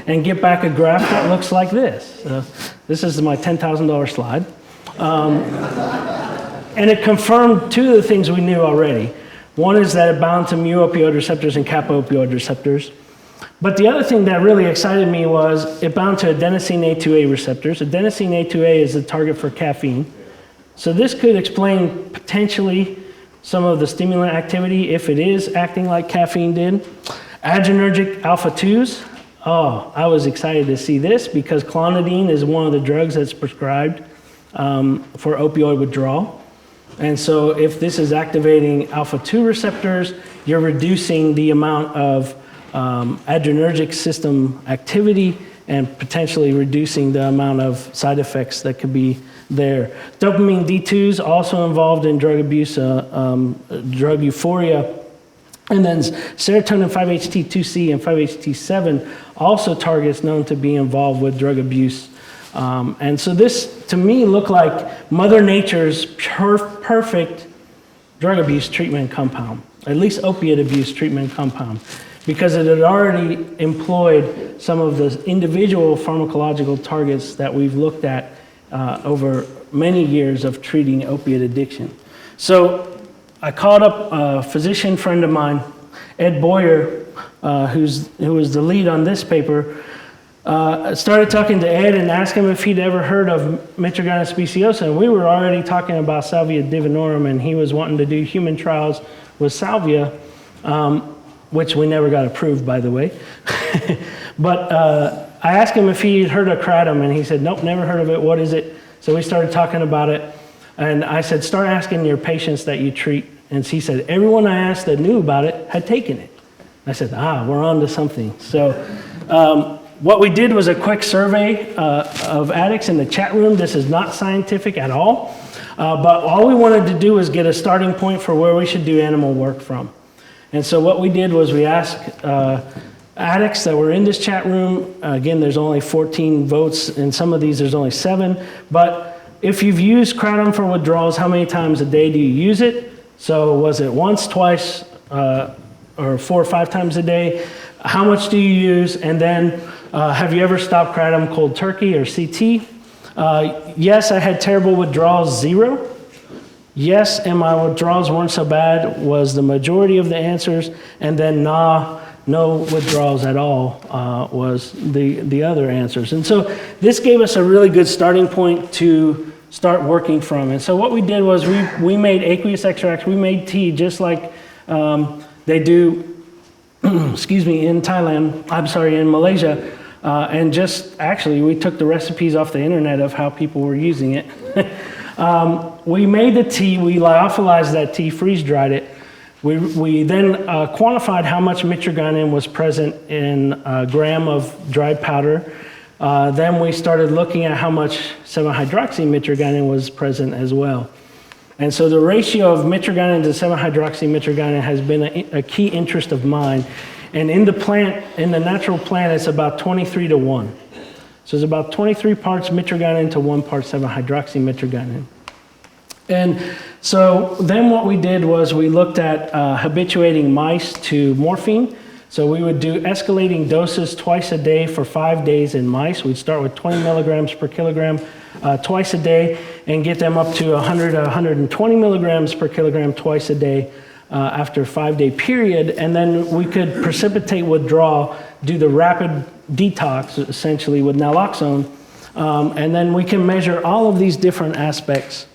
and get back a graph that looks like this. This is my $10,000 slide. And it confirmed two of the things we knew already. One is that it bound to mu opioid receptors and kappa opioid receptors. But the other thing that really excited me was it bound to adenosine A2A receptors. Adenosine A2A is the target for caffeine. So this could explain potentially some of the stimulant activity if it is acting like caffeine did. Adrenergic alpha-2s. Oh, I was excited to see this because clonidine is one of the drugs that's prescribed for opioid withdrawal. And so if this is activating alpha-2 receptors, you're reducing the amount of adrenergic system activity and potentially reducing the amount of side effects that could be there. Dopamine D2s also involved in drug abuse, drug euphoria. And then serotonin 5-HT2C and 5-HT7 also targets known to be involved with drug abuse. And so this, to me, looked like Mother Nature's perfect drug abuse treatment compound, at least opiate abuse treatment compound, because it had already employed some of the individual pharmacological targets that we've looked at over many years of treating opiate addiction. So I called up a physician friend of mine, Ed Boyer, who was the lead on this paper. Started talking to Ed and asked him if he'd ever heard of Mitragyna speciosa. And we were already talking about Salvia divinorum, and he was wanting to do human trials with Salvia, which we never got approved, by the way. But I asked him if he'd heard of Kratom, and he said, nope, never heard of it. What is it? So we started talking about it. And I said, start asking your patients that you treat. And he said, everyone I asked that knew about it had taken it. I said, we're on to something. So what we did was a quick survey of addicts in the chat room. This is not scientific at all. But all we wanted to do was get a starting point for where we should do animal work from. And so what we did was we asked addicts that were in this chat room. Again, there's only 14 votes. In some of these, there's only 7. But if you've used Kratom for withdrawals, how many times a day do you use it? So was it once, twice, or 4 or 5 times a day? How much do you use? And then have you ever stopped Kratom cold turkey or CT? Yes, I had terrible withdrawals, 0. Yes, and my withdrawals weren't so bad was the majority of the answers. And then no withdrawals at all was the other answers. And so this gave us a really good starting point to start working from. And so what we did was we made aqueous extracts, we made tea just like they do, excuse me, in Malaysia. And just actually we took the recipes off the internet of how people were using it. We made the tea, we lyophilized that tea, freeze-dried it. We then quantified how much mitragynine was present in a gram of dried powder. Then we started looking at how much 7-hydroxymitragynine was present as well. And so the ratio of mitragynine to 7-hydroxymitragynine has been a key interest of mine. And in the natural plant, it's about 23 to 1. So it's about 23 parts mitragynine to 1 part 7-hydroxymitragynine. And so then what we did was we looked at habituating mice to morphine. So we would do escalating doses twice a day for 5 days in mice. We'd start with 20 milligrams per kilogram twice a day. and get them up to 100 to 120 milligrams per kilogram twice a day after a 5-day period. And then we could precipitate withdrawal, do the rapid detox, essentially, with naloxone. And then we can measure all of these different aspects.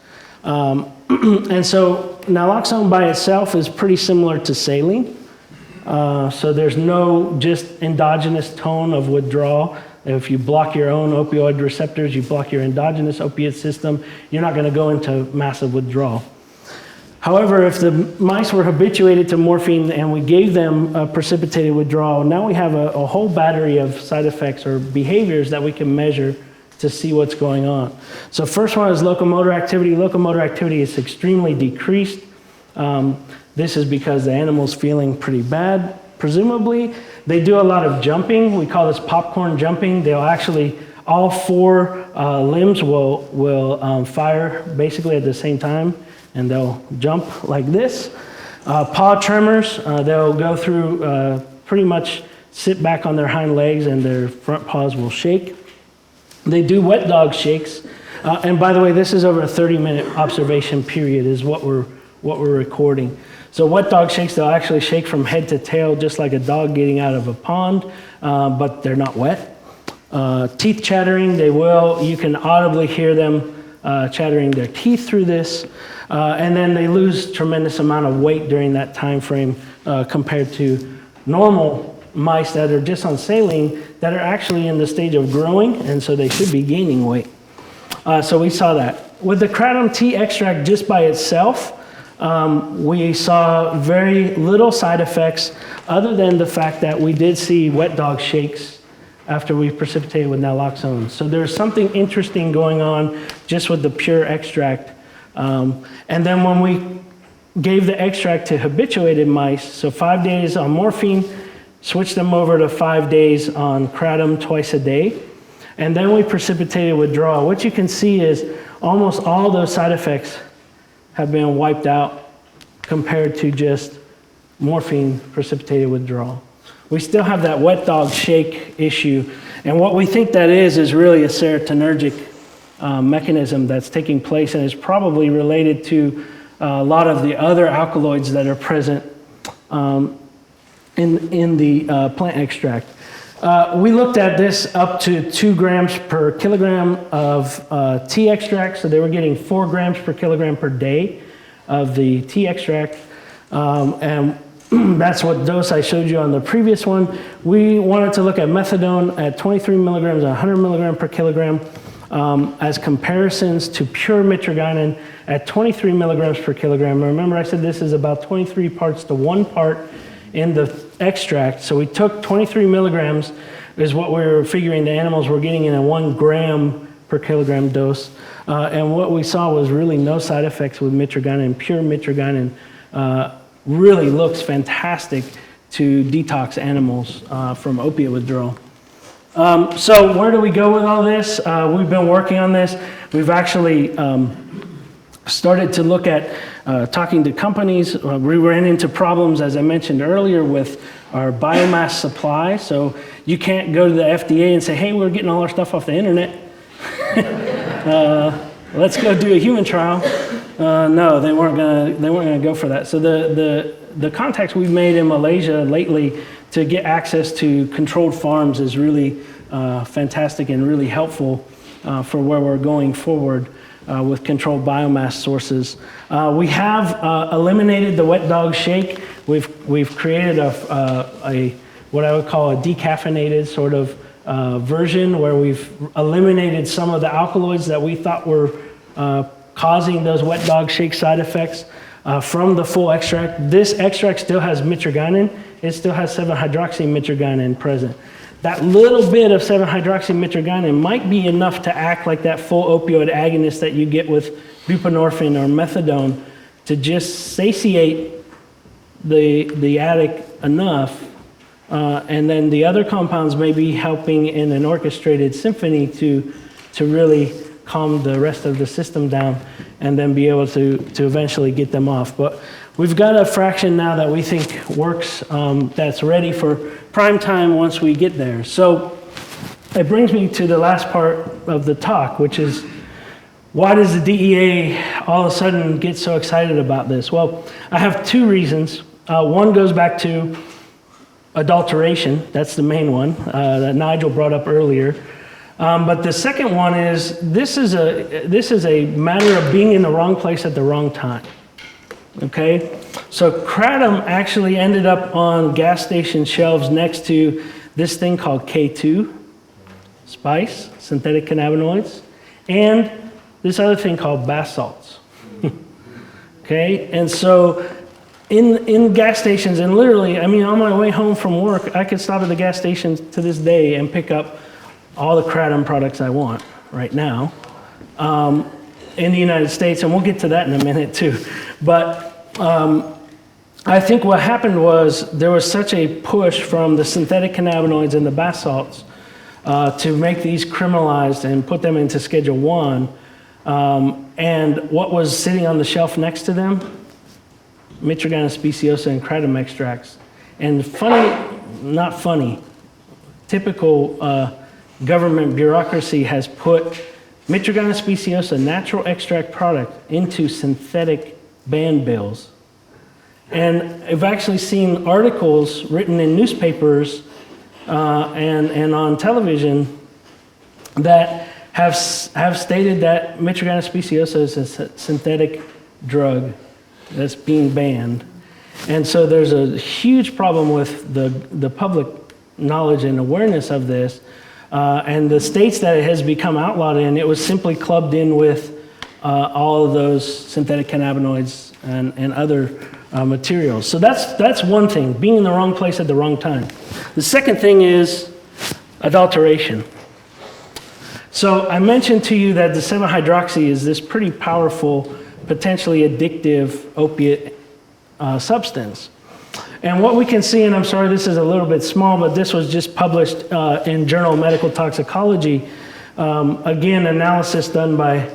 And so naloxone by itself is pretty similar to saline. So there's no just endogenous tone of withdrawal. If you block your own opioid receptors, you block your endogenous opiate system, you're not going to go into massive withdrawal. However, if the mice were habituated to morphine and we gave them a precipitated withdrawal, now we have a whole battery of side effects or behaviors that we can measure to see what's going on. So first one is locomotor activity. Locomotor activity is extremely decreased. This is because the animal's feeling pretty bad, presumably. They do a lot of jumping. We call this popcorn jumping. They'll actually, all 4 limbs will fire basically at the same time, and they'll jump like this. Paw tremors, they'll go through, pretty much sit back on their hind legs and their front paws will shake. They do wet dog shakes. And by the way, this is over a 30-minute observation period is what we're recording. So wet dog shakes, they'll actually shake from head to tail just like a dog getting out of a pond, but they're not wet. Teeth chattering, you can audibly hear them chattering their teeth through this. And then they lose tremendous amount of weight during that time frame compared to normal mice that are just on saline that are actually in the stage of growing, and so they should be gaining weight. So we saw that. With the Kratom tea extract just by itself, we saw very little side effects other than the fact that we did see wet dog shakes after we precipitated with naloxone. So there's something interesting going on just with the pure extract. And then when we gave the extract to habituated mice, so 5 days on morphine, switched them over to 5 days on Kratom twice a day, and then we precipitated withdrawal. What you can see is almost all those side effects have been wiped out compared to just morphine precipitated withdrawal. We still have that wet dog shake issue, and what we think that is really a serotonergic mechanism that's taking place and is probably related to a lot of the other alkaloids that are present in the plant extract. We looked at this up to 2 grams per kilogram of tea extract, so they were getting 4 grams per kilogram per day of the tea extract, and that's what dose I showed you on the previous one. We wanted to look at methadone at 23 milligrams and 100 milligrams per kilogram as comparisons to pure Mitragynine at 23 milligrams per kilogram. Remember I said this is about 23 parts to 1 part in the extract. So we took 23 milligrams is what we were figuring the animals were getting in a 1 gram per kilogram dose. And what we saw was really no side effects with Mitragynine. Pure Mitragynine really looks fantastic to detox animals from opiate withdrawal. So where do we go with all this? We've been working on this. We've actually started to look at talking to companies. We ran into problems, as I mentioned earlier, with our biomass supply. So you can't go to the FDA and say, hey, we're getting all our stuff off the internet. Let's go do a human trial. No, they weren't gonna go for that. So the contacts we've made in Malaysia lately to get access to controlled farms is really fantastic and really helpful for where we're going forward with controlled biomass sources. We have eliminated the wet dog shake. We've created a what I would call a decaffeinated sort of version where we've eliminated some of the alkaloids that we thought were causing those wet dog shake side effects from the full extract. This extract still has mitragynine. It still has 7-hydroxymitragynine present. That little bit of 7-hydroxymitragynine might be enough to act like that full opioid agonist that you get with buprenorphine or methadone to just satiate the addict enough. And then the other compounds may be helping in an orchestrated symphony to really calm the rest of the system down and then be able to eventually get them off. But we've got a fraction now that we think works that's ready for prime time once we get there. So it brings me to the last part of the talk, which is Why does the DEA all of a sudden get so excited about this? Well, I have two reasons. One goes back to adulteration. That's the main one that Nigel brought up earlier. But the second one is this is a matter of being in the wrong place at the wrong time. Okay? So Kratom actually ended up on gas station shelves next to this thing called K2, spice, synthetic cannabinoids, and this other thing called bath salts. Okay? And so in gas stations, and literally, I mean, on my way home from work, I could stop at the gas station to this day and pick up all the Kratom products I want right now in the United States, and we'll get to that in a minute too. But I think what happened was there was such a push from the synthetic cannabinoids and the bath salts to make these criminalized and put them into Schedule 1. And what was sitting on the shelf next to them? Mitragyna, speciosa, and Kratom extracts. And not funny, typical government bureaucracy has put Mitragyna speciosa, natural extract product, into synthetic ban bills. And I've actually seen articles written in newspapers and on television that have stated that Mitragyna speciosa is a synthetic drug that's being banned. And so there's a huge problem with the public knowledge and awareness of this. And the states that it has become outlawed in, it was simply clubbed in with all of those synthetic cannabinoids and other materials. So that's one thing, being in the wrong place at the wrong time. The second thing is adulteration. So I mentioned to you that the 7-hydroxy is this pretty powerful, potentially addictive opiate substance. And what we can see, and I'm sorry this is a little bit small, but this was just published in Journal of Medical Toxicology. Again, analysis done by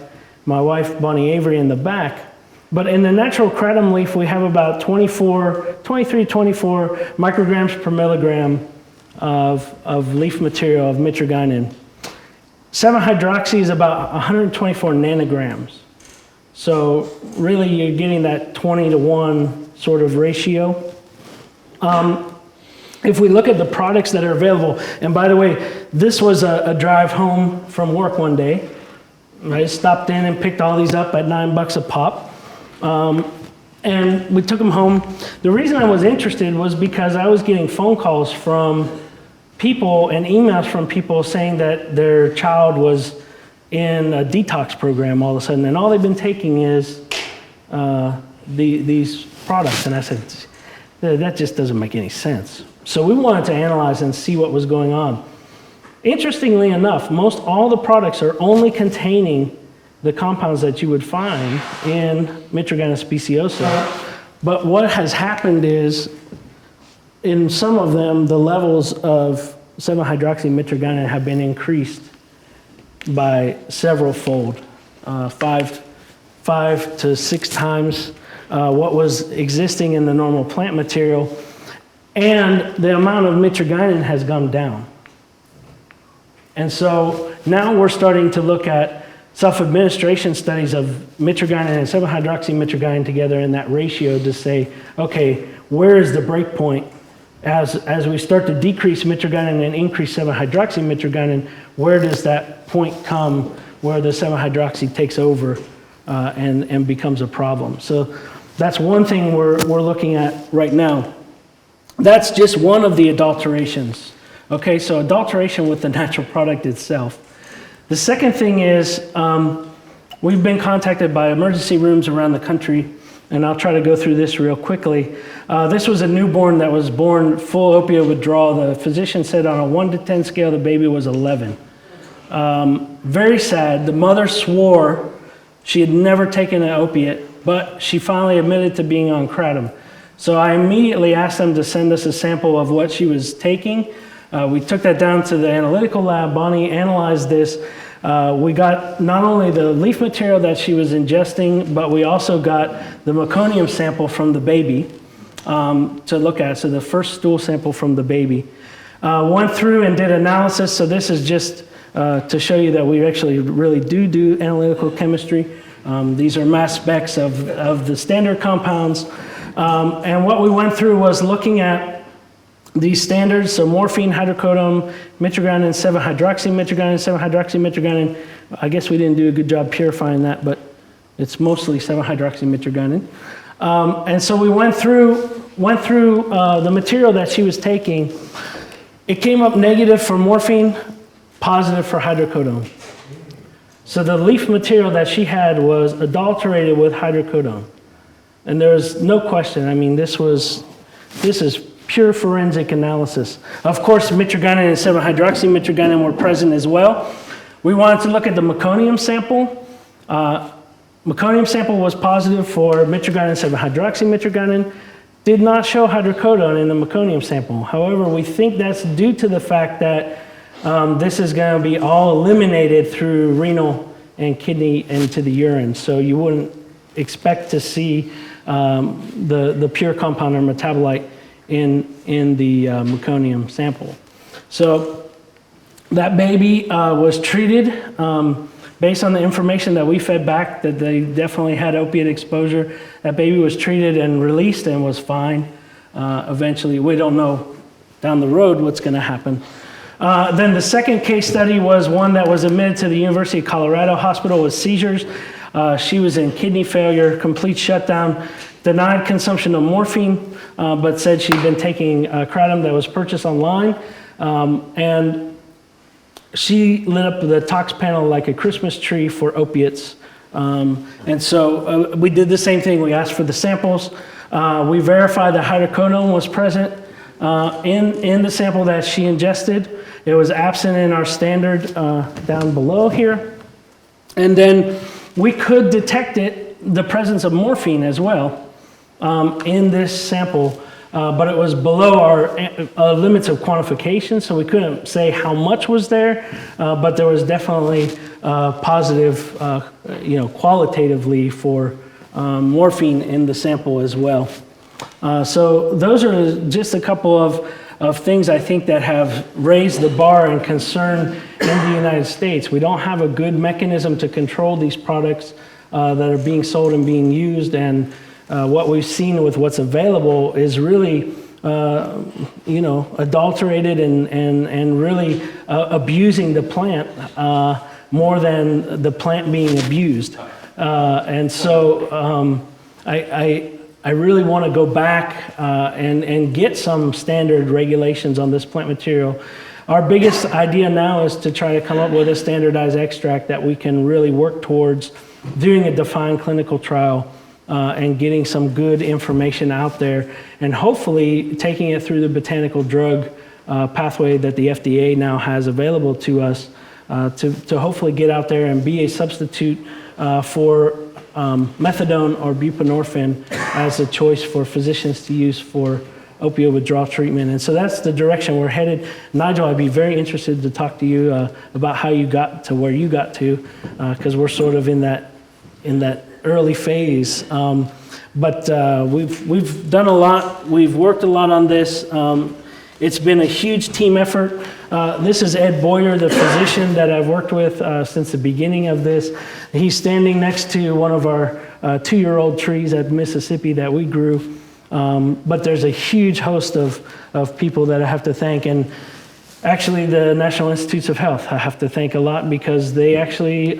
my wife, Bonnie Avery, in the back. But in the natural kratom leaf, we have about 23, 24 micrograms per milligram of leaf material of mitragynine. 7-hydroxy is about 124 nanograms. So really you're getting that 20-to-1 sort of ratio. If we look at the products that are available, and by the way, this was a drive home from work one day. I stopped in and picked all these up at $9 a pop. And we took them home. The reason I was interested was because I was getting phone calls from people and emails from people saying that their child was in a detox program all of a sudden, and all they've been taking is these products. And I said, that just doesn't make any sense. So we wanted to analyze and see what was going on. Interestingly enough, most all the products are only containing the compounds that you would find in Mitragyna speciosa. But what has happened is, in some of them, the levels of 7-hydroxymitragynine have been increased by several fold, 5 to 6 times what was existing in the normal plant material, and the amount of mitragynine has gone down. And so now we're starting to look at self-administration studies of mitragynine and 7-hydroxymitragynine together in that ratio to say, okay, where is the break point? As we start to decrease mitragynine and increase 7-hydroxymitragynine, where does that point come where the 7-hydroxy takes over and becomes a problem? So that's one thing we're looking at right now. That's just one of the adulterations. Okay, so adulteration with the natural product itself. The second thing is we've been contacted by emergency rooms around the country, and I'll try to go through this real quickly. This was a newborn that was born full opioid withdrawal. The physician said on a 1 to 10 scale, the baby was 11. Very sad. The mother swore she had never taken an opiate, but she finally admitted to being on kratom. So I immediately asked them to send us a sample of what she was taking. We took that down to the analytical lab. Bonnie analyzed this. We got not only the leaf material that she was ingesting, but we also got the meconium sample from the baby to look at. So the first stool sample from the baby. Went through and did analysis. So this is just to show you that we actually really do analytical chemistry. These are mass specs of the standard compounds. And what we went through was looking at these standards, so morphine, hydrocodone, mitragynine, 7-hydroxymitragynine, 7-hydroxymitragynine. I guess we didn't do a good job purifying that, but it's mostly 7-hydroxymitragynine. And so we went through the material that she was taking. It came up negative for morphine, positive for hydrocodone. So the leaf material that she had was adulterated with hydrocodone. And there was no question. I mean, this is pure forensic analysis. Of course, mitragynine and 7-hydroxymitragynine were present as well. We wanted to look at the meconium sample. Meconium sample was positive for mitragynine, 7-hydroxymitragynine. Did not show hydrocodone in the meconium sample. However, we think that's due to the fact that this is going to be all eliminated through renal and kidney into the urine. So you wouldn't expect to see the pure compound or metabolite in the meconium sample. So that baby was treated based on the information that we fed back that they definitely had opiate exposure. That baby was treated and released and was fine. Eventually, we don't know down the road what's going to happen. Then the second case study was one that was admitted to the University of Colorado Hospital with seizures. She was in kidney failure, complete shutdown, denied consumption of morphine, but said she'd been taking Kratom that was purchased online. And she lit up the tox panel like a Christmas tree for opiates. And so we did the same thing. We asked for the samples. We verified that hydrocodone was present in the sample that she ingested. It was absent in our standard down below here. And then we could detect the presence of morphine as well in this sample, but it was below our limits of quantification, so we couldn't say how much was there, but there was definitely positive, qualitatively for morphine in the sample as well. So those are just a couple of things I think that have raised the bar and concern in the United States. We don't have a good mechanism to control these products that are being sold and being used, and what we've seen with what's available is really adulterated and really abusing the plant more than the plant being abused. And so I really want to go back and get some standard regulations on this plant material. Our biggest idea now is to try to come up with a standardized extract that we can really work towards doing a defined clinical trial and getting some good information out there, and hopefully taking it through the botanical drug pathway that the FDA now has available to us to hopefully get out there and be a substitute for methadone or buprenorphine as a choice for physicians to use for opioid withdrawal treatment. And so that's the direction we're headed. Nigel, I'd be very interested to talk to you about how you got to where you got to, because we're sort of in that early phase. But we've done a lot. We've worked a lot on this. It's been a huge team effort. This is Ed Boyer, the physician that I've worked with since the beginning of this. He's standing next to one of our 2-year-old trees at Mississippi that we grew. But there's a huge host of people that I have to thank. And actually, the National Institutes of Health I have to thank a lot, because they actually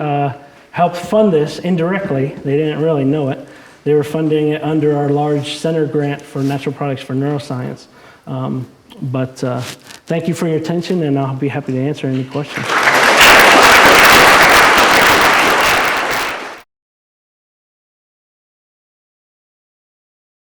helped fund this indirectly. They didn't really know it. They were funding it under our large center grant for natural products for neuroscience. But thank you for your attention, and I'll be happy to answer any questions.